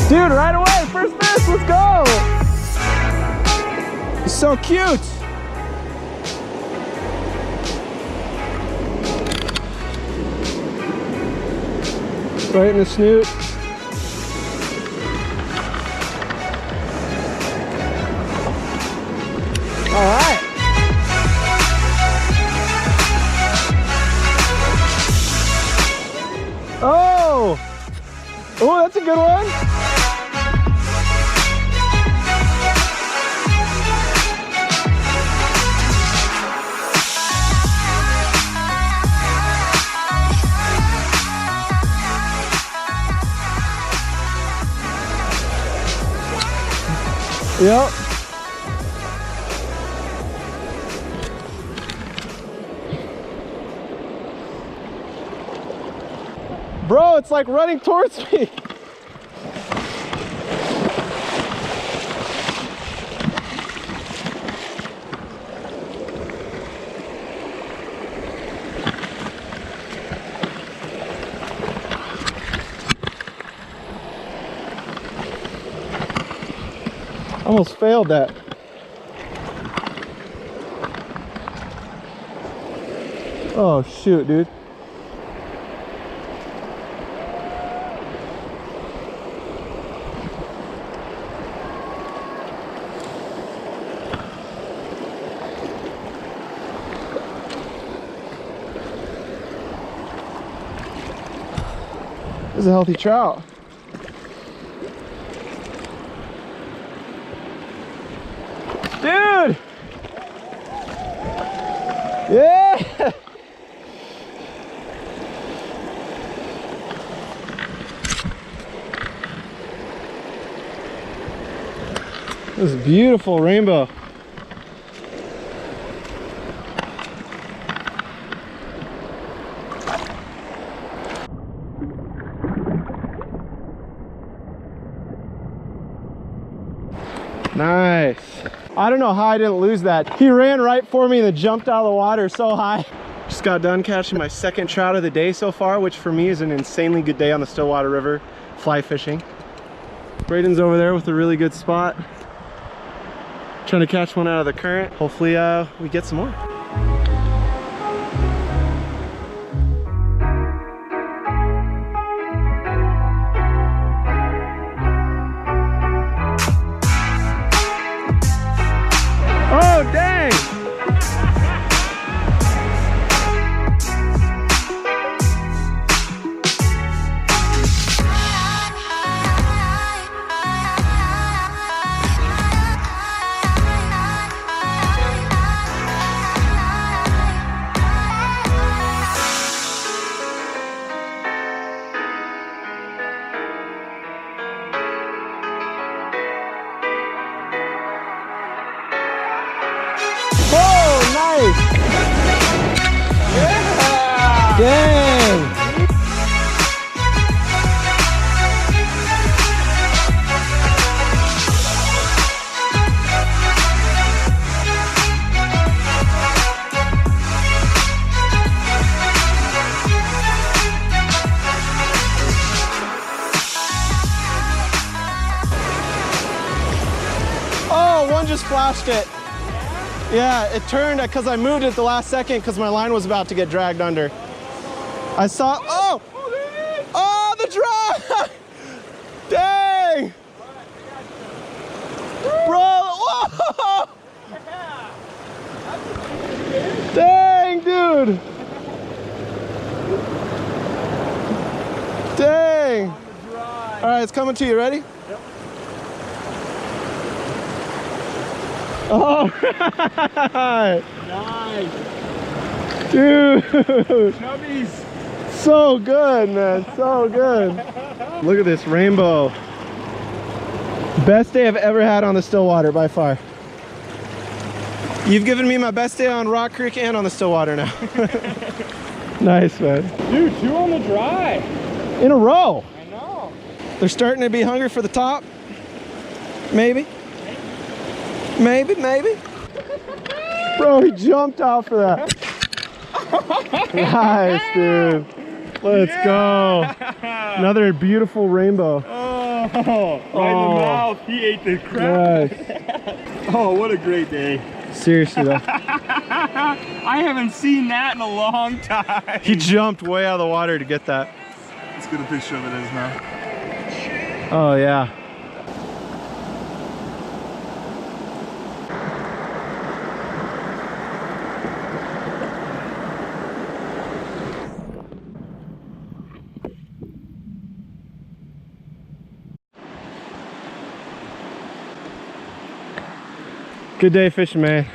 Dude, right away, first fish, let's go. He's so cute. Right in the snoot. All right. Oh, oh, that's a good one. Yep. Bro, it's like running towards me. Almost failed that. Oh shoot, dude. This is a healthy trout. Dude! Yeah! This is a beautiful rainbow. Nice. I don't know how I didn't lose that. He ran right for me and then jumped out of the water so high. Just got done catching my second trout of the day so far, which for me is an insanely good day on the Stillwater River fly fishing. Braden's over there with a really good spot. Trying to catch one out of the current. Hopefully we get some more. Oh, dang! Yeah! Dang! Oh, one just flashed it. Yeah, it turned because I moved it the last second because my line was about to get dragged under. I saw, oh! Oh, the drag! Dang! Bro, whoa! Dang, dude! Dang! All right, it's coming to you, ready? Yep. Oh, nice, dude! Chubbies. So good, man, so good. Look at this rainbow. Best day I've ever had on the Stillwater by far. You've given me my best day on Rock Creek and on the Stillwater now. Nice, man. Dude, 2 on the dry. In a row. I know. They're starting to be hungry for the top. Maybe. Maybe, maybe. Bro, he jumped out for that. Nice, dude. Let's go. Another beautiful rainbow. Oh. Oh, right in the mouth. He ate the crap. Nice. Oh, what a great day. Seriously though. I haven't seen that in a long time. He jumped way out of the water to get that. Let's get a picture of it as now. Oh yeah. Good day fishing, man.